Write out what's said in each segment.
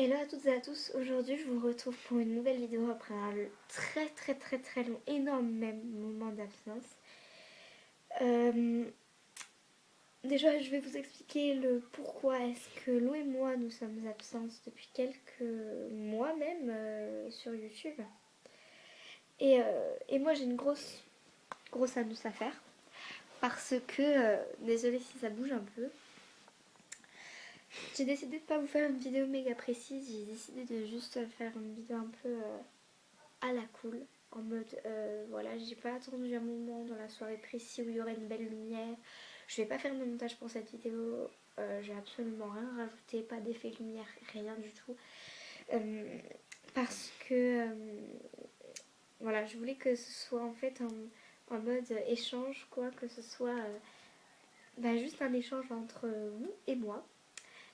Hello à toutes et à tous, aujourd'hui je vous retrouve pour une nouvelle vidéo après un très long, énorme même moment d'absence. Euh, Déjà je vais vous expliquer le pourquoi est-ce que Lou et moi nous sommes absentes depuis quelques mois même sur YouTube. Et moi j'ai une grosse annonce à faire parce que, désolée si ça bouge un peu, j'ai décidé de pas vous faire une vidéo méga précise, j'ai décidé de juste faire une vidéo un peu à la cool, en mode voilà, j'ai pas attendu un moment dans la soirée précis où il y aurait une belle lumière. Je vais pas faire de montage pour cette vidéo, j'ai absolument rien rajouté, pas d'effet lumière, rien du tout. Euh, Parce que voilà, je voulais que ce soit en fait en mode échange, quoi, que ce soit juste un échange entre vous et moi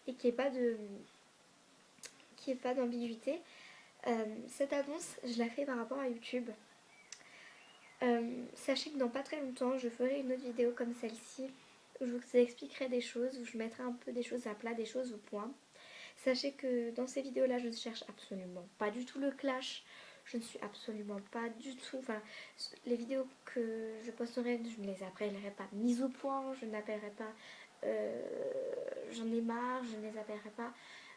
et qu'il n'y ait pas d'ambiguïté. Cette annonce, je la fais par rapport à YouTube. Sachez que dans pas très longtemps, je ferai une autre vidéo comme celle-ci où je vous expliquerai des choses, où je mettrai un peu des choses à plat, des choses au point. Sachez que dans ces vidéos-là, je ne cherche absolument pas du tout le clash. Je ne suis absolument pas du tout... Enfin, les vidéos que je posterai, je ne les appellerai pas mise au point, je n'appellerai pas euh, j'en ai marre, je ne les appellerai pas...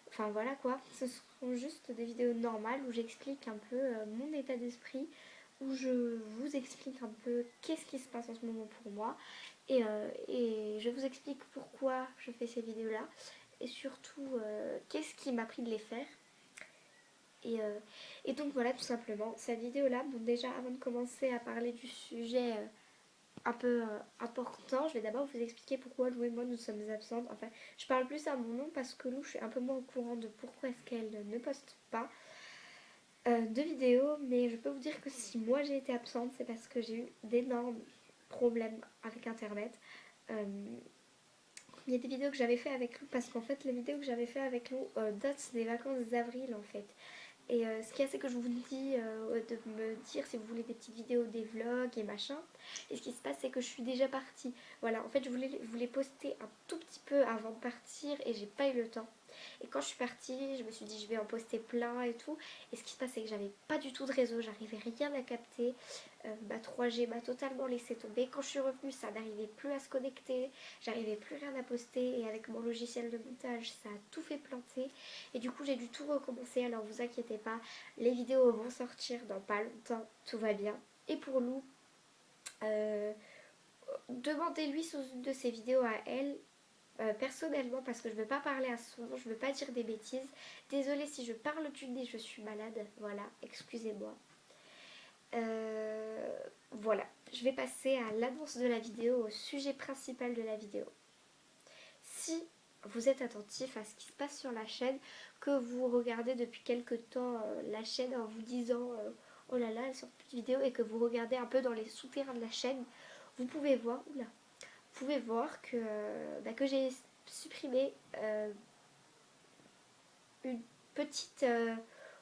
Enfin voilà quoi, ce seront juste des vidéos normales où j'explique un peu mon état d'esprit, où je vous explique un peu qu'est-ce qui se passe en ce moment pour moi et je vous explique pourquoi je fais ces vidéos-là et surtout qu'est-ce qui m'a pris de les faire. Et, euh, et donc voilà tout simplement, cette vidéo-là, bon déjà avant de commencer à parler du sujet un peu important, je vais d'abord vous expliquer pourquoi Lou et moi nous sommes absentes. Enfin, je parle plus à mon nom parce que Lou, je suis un peu moins au courant de pourquoi est-ce qu'elle ne poste pas de vidéos, mais je peux vous dire que si moi j'ai été absente, c'est parce que j'ai eu d'énormes problèmes avec internet. Euh, il y a des vidéos que j'avais fait avec Lou parce qu'en fait les vidéos que j'avais fait avec Lou datent des vacances d'avril en fait. Et ce qui est, c'est que je vous dis de me dire si vous voulez des petites vidéos, des vlogs et machin. Et ce qui se passe, c'est que je suis déjà partie. Voilà, en fait, je voulais poster un tout petit peu avant de partir et j'ai pas eu le temps. Et quand je suis partie, je me suis dit je vais en poster plein et tout. Et ce qui se passe, c'est que j'avais pas du tout de réseau, j'arrivais rien à capter. Ma 3G m'a totalement laissé tomber. Quand je suis revenue, ça n'arrivait plus à se connecter, j'arrivais plus rien à poster. Et avec mon logiciel de montage, ça a tout fait planter. Et du coup, j'ai dû tout recommencer. Alors, vous inquiétez pas, les vidéos vont sortir dans pas longtemps, tout va bien. Et pour Lou, euh, demandez-lui sur une de ses vidéos à elle, personnellement, parce que je ne veux pas parler à son nom, je ne veux pas dire des bêtises. Désolée si je parle du nez, je suis malade. Voilà, excusez-moi. Voilà, je vais passer à l'annonce de la vidéo, au sujet principal de la vidéo. Si vous êtes attentif à ce qui se passe sur la chaîne, que vous regardez depuis quelques temps la chaîne en vous disant oh là là, elle sort plus de vidéos et que vous regardez un peu dans les souterrains de la chaîne, vous pouvez voir, vous pouvez voir que j'ai supprimé une petite,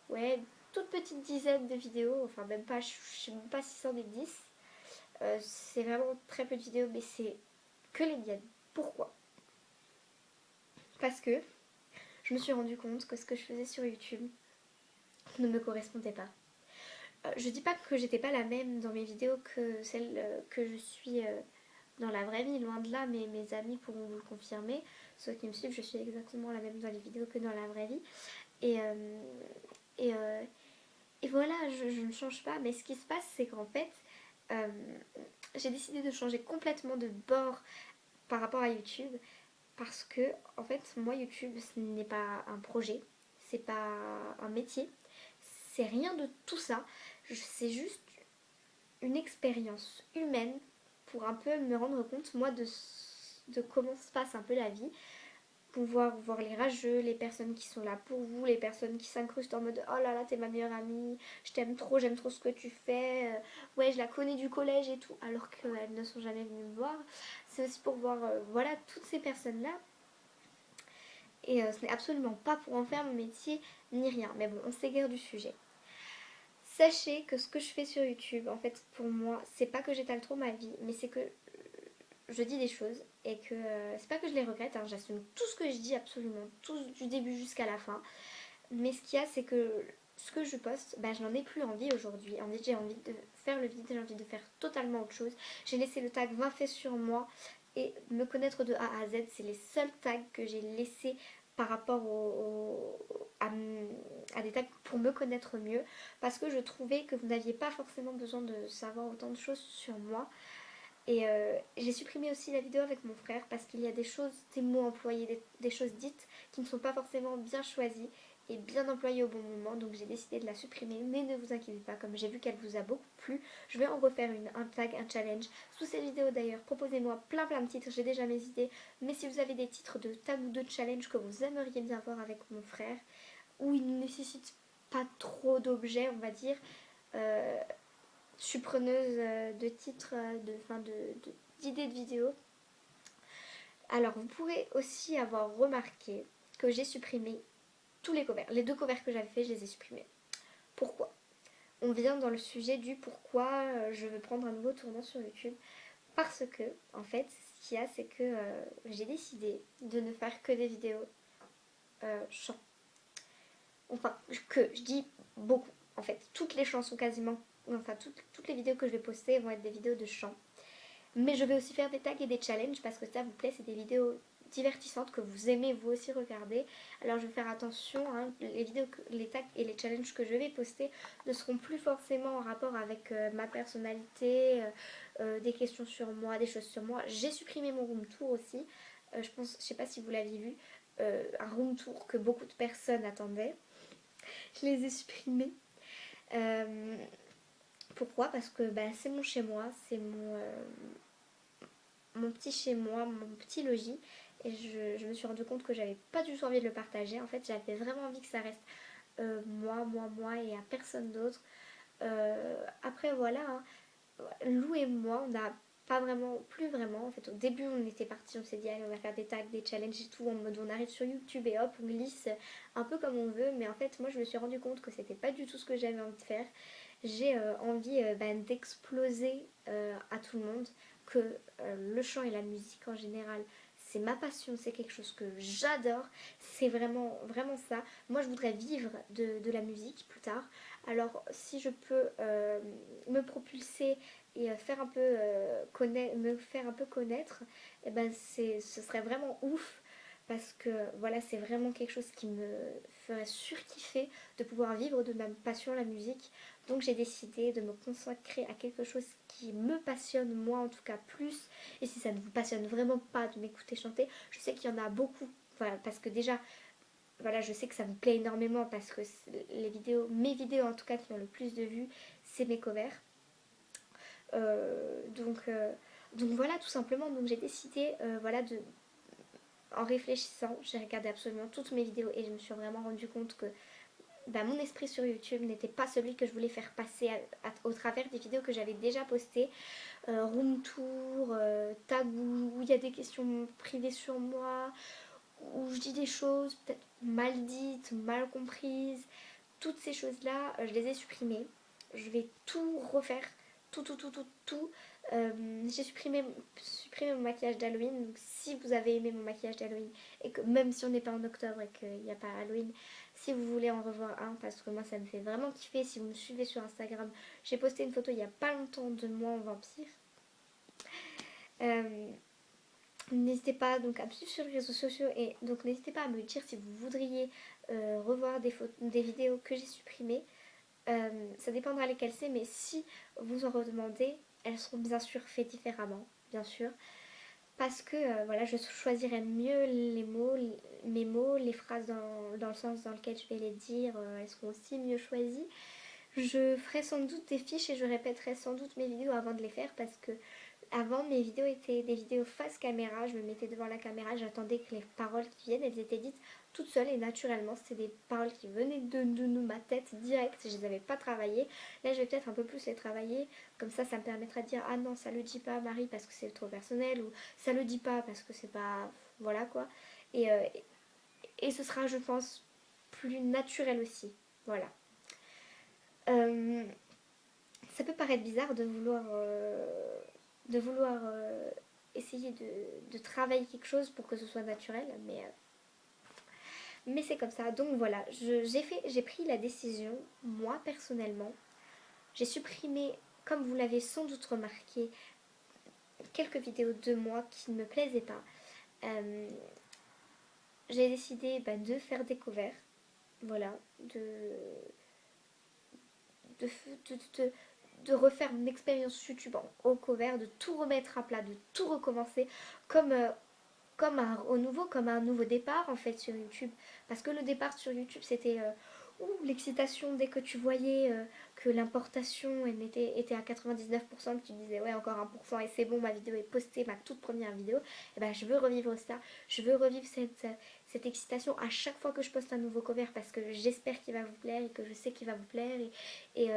ouais, toute petite dizaine de vidéos, enfin même pas, je sais même pas si c'en est 10. C'est vraiment très peu de vidéos, mais c'est que les miennes. Pourquoi? Parce que je me suis rendu compte que ce que je faisais sur YouTube ne me correspondait pas. Je dis pas que j'étais pas la même dans mes vidéos que celle que je suis dans la vraie vie, loin de là, mais mes amis pourront vous le confirmer. Ceux qui me suivent, je suis exactement la même dans les vidéos que dans la vraie vie. Et, euh, et, euh, et voilà, je ne change pas, mais ce qui se passe, c'est qu'en fait, euh, j'ai décidé de changer complètement de bord par rapport à YouTube parce que, en fait, moi, YouTube, ce n'est pas un projet, c'est pas un métier, c'est rien de tout ça. C'est juste une expérience humaine pour un peu me rendre compte, moi, de comment se passe un peu la vie. Pouvoir voir les rageux, les personnes qui sont là pour vous, les personnes qui s'incrustent en mode oh là là, t'es ma meilleure amie, je t'aime trop, j'aime trop ce que tu fais, ouais, je la connais du collège et tout, alors qu'elles ne sont jamais venues me voir. C'est aussi pour voir, voilà, toutes ces personnes-là. Et ce n'est absolument pas pour en faire mon métier ni rien. Mais bon, on s'égare du sujet. Sachez que ce que je fais sur YouTube, en fait, pour moi, c'est pas que j'étale trop ma vie, mais c'est que je dis des choses et que c'est pas que je les regrette, hein, j'assume tout ce que je dis, absolument tout du début jusqu'à la fin. Mais ce qu'il y a, c'est que ce que je poste, bah, je n'en ai plus envie aujourd'hui. En fait, j'ai envie de faire le vide, j'ai envie de faire totalement autre chose. J'ai laissé le tag 20 faits sur moi et me connaître de A à Z. C'est les seuls tags que j'ai laissés par rapport à des tags pour me connaître mieux. Parce que je trouvais que vous n'aviez pas forcément besoin de savoir autant de choses sur moi. Et j'ai supprimé aussi la vidéo avec mon frère parce qu'il y a des choses, des mots employés, des choses dites qui ne sont pas forcément bien choisies et bien employées au bon moment. Donc j'ai décidé de la supprimer. Mais ne vous inquiétez pas, comme j'ai vu qu'elle vous a beaucoup plu, je vais en refaire un tag, un challenge. Sous cette vidéo d'ailleurs, proposez-moi plein de titres, j'ai déjà mes idées. Mais si vous avez des titres de tag ou de challenge que vous aimeriez bien voir avec mon frère, où il ne nécessite pas trop d'objets, on va dire, euh, je suis preneuse de titres, d'idées de vidéos. Alors, vous pourrez aussi avoir remarqué que j'ai supprimé tous les covers. Les 2 covers que j'avais fait, je les ai supprimés. Pourquoi? On vient dans le sujet du pourquoi je veux prendre un nouveau tournant sur YouTube. Parce que, en fait, ce qu'il y a, c'est que j'ai décidé de ne faire que des vidéos chant. Enfin, je dis beaucoup. En fait, toutes les chansons quasiment, enfin, toutes les vidéos que je vais poster vont être des vidéos de chant. Mais je vais aussi faire des tags et des challenges parce que ça vous plaît, c'est des vidéos divertissantes que vous aimez vous aussi regarder. Alors je vais faire attention, hein, les tags et les challenges que je vais poster ne seront plus forcément en rapport avec ma personnalité, des questions sur moi, des choses sur moi. J'ai supprimé mon room tour aussi. Je sais pas si vous l'aviez vu, un room tour que beaucoup de personnes attendaient. Je les ai supprimés. Euh, Pourquoi? Parce que bah, c'est mon chez moi, c'est mon petit chez moi, mon petit logis. Et je me suis rendu compte que j'avais pas du tout envie de le partager. En fait, j'avais vraiment envie que ça reste moi et à personne d'autre. Après, voilà, hein, Lou et moi, on n'a pas vraiment, plus vraiment. En fait, au début, on était partis, on s'est dit, allez, on va faire des tags, des challenges et tout, en mode on arrive sur YouTube et hop, on glisse un peu comme on veut. Mais en fait, moi, je me suis rendu compte que c'était pas du tout ce que j'avais envie de faire. J'ai envie d'exploser à tout le monde que le chant et la musique en général, c'est ma passion, c'est quelque chose que j'adore, c'est vraiment ça. Moi, je voudrais vivre de la musique plus tard. Alors, si je peux me propulser et me faire un peu connaître, eh ben ce serait vraiment ouf parce que voilà, c'est vraiment quelque chose qui me ferait surkiffer de pouvoir vivre de ma passion, la musique. Donc j'ai décidé de me consacrer à quelque chose qui me passionne, moi en tout cas plus. Et si ça ne vous passionne vraiment pas de m'écouter chanter, je sais qu'il y en a beaucoup. Voilà, parce que déjà, voilà, je sais que ça vous plaît énormément parce que mes vidéos en tout cas qui ont le plus de vues, c'est mes covers. Euh, donc, euh, donc voilà, tout simplement. Donc j'ai décidé, voilà, en réfléchissant, j'ai regardé absolument toutes mes vidéos et je me suis vraiment rendu compte que bah, mon esprit sur YouTube n'était pas celui que je voulais faire passer au travers des vidéos que j'avais déjà postées. Room tour, tag où il y a des questions privées sur moi, où je dis des choses peut-être mal dites, mal comprises. Toutes ces choses-là, je les ai supprimées. Je vais tout refaire. Tout. J'ai supprimé mon maquillage d'Halloween. Donc si vous avez aimé mon maquillage d'Halloween, et que même si on n'est pas en octobre et qu'il n'y a pas Halloween, si vous voulez en revoir un, parce que moi ça me fait vraiment kiffer, si vous me suivez sur Instagram, j'ai posté une photo il n'y a pas longtemps de moi en vampire. Euh, N'hésitez pas donc à me suivre sur les réseaux sociaux et donc n'hésitez pas à me dire si vous voudriez revoir des vidéos que j'ai supprimées. Ça dépendra lesquelles c'est, mais si vous en redemandez, elles seront bien sûr faites différemment, bien sûr. Parce que voilà, je choisirai mieux mes mots, les phrases dans le sens dans lequel je vais les dire, elles seront aussi mieux choisies. Je ferai sans doute des fiches et je répéterai sans doute mes vidéos avant de les faire parce que avant mes vidéos étaient des vidéos face caméra, je me mettais devant la caméra, j'attendais que les paroles qui viennent, elles étaient dites toutes seules et naturellement, c'était des paroles qui venaient de ma tête direct, je les avais pas travaillées. Là je vais peut-être un peu plus les travailler, comme ça me permettra de dire ah non ça le dit pas Marie parce que c'est trop personnel ou ça le dit pas parce que c'est pas... voilà quoi. Et, euh, et ce sera je pense plus naturel aussi, voilà. Euh, Ça peut paraître bizarre de vouloir essayer de travailler quelque chose pour que ce soit naturel, Mais c'est comme ça. Donc voilà, j'ai pris la décision, moi personnellement, j'ai supprimé, comme vous l'avez sans doute remarqué, quelques vidéos de moi qui ne me plaisaient pas. Euh, j'ai décidé de faire des covers, voilà, de, de, de- de refaire mon expérience YouTube au cover, de tout remettre à plat, de tout recommencer, comme, au nouveau, comme un nouveau départ en fait sur YouTube. Parce que le départ sur YouTube c'était l'excitation dès que tu voyais que l'importation était à 99%, que tu disais ouais encore 1% et c'est bon, ma vidéo est postée, ma toute première vidéo. Et ben je veux revivre ça, je veux revivre cette excitation à chaque fois que je poste un nouveau cover parce que j'espère qu'il va vous plaire et que je sais qu'il va vous plaire. Et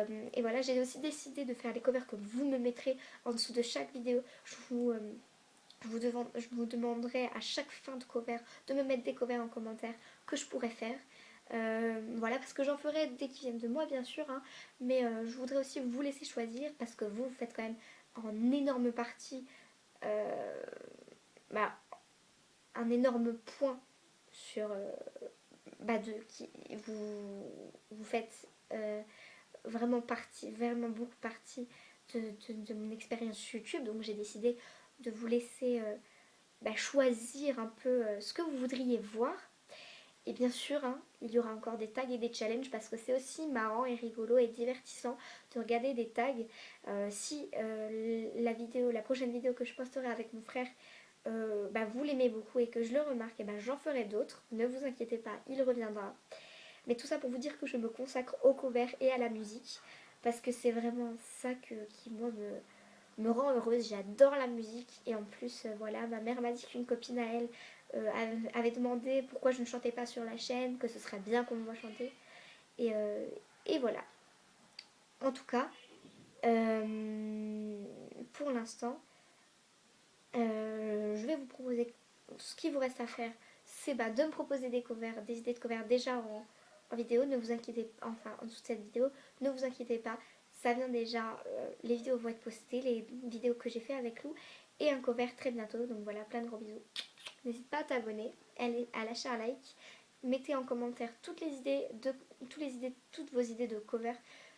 voilà, j'ai aussi décidé de faire les covers que vous me mettrez en dessous de chaque vidéo. Je vous demanderai à chaque fin de cover de me mettre des covers en commentaire que je pourrais faire. Voilà, parce que j'en ferai dès qu'ils viennent de moi, bien sûr, hein, mais je voudrais aussi vous laisser choisir parce que vous faites quand même en énorme partie euh, bah, un énorme point sur qui vous faites vraiment partie, vraiment beaucoup partie de mon expérience YouTube. Donc j'ai décidé de vous laisser choisir un peu ce que vous voudriez voir. Et bien sûr, hein, il y aura encore des tags et des challenges parce que c'est aussi marrant et rigolo et divertissant de regarder des tags. Si la prochaine vidéo que je posterai avec mon frère, vous l'aimez beaucoup et que je le remarque, et j'en ferai d'autres. Ne vous inquiétez pas, il reviendra. Mais tout ça pour vous dire que je me consacre au cover et à la musique parce que c'est vraiment ça qui moi me rend heureuse. J'adore la musique et en plus, voilà, ma mère m'a dit qu'une copine à elle avait demandé pourquoi je ne chantais pas sur la chaîne, que ce serait bien qu'on me voit chanter. Et, euh, et voilà. En tout cas, pour l'instant, je vais vous proposer ce qu'il vous reste à faire, c'est de me proposer des covers, des idées de covers déjà en vidéo. Ne vous inquiétez pas, enfin en dessous de cette vidéo, ne vous inquiétez pas, ça vient déjà, les vidéos vont être postées, les vidéos que j'ai fait avec Lou, et un cover très bientôt. Donc voilà, plein de gros bisous. N'hésite pas à t'abonner, à lâcher un like, mettez en commentaire toutes vos idées de cover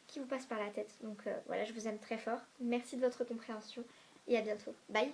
qui vous passent par la tête. Donc voilà, je vous aime très fort. Merci de votre compréhension et à bientôt. Bye.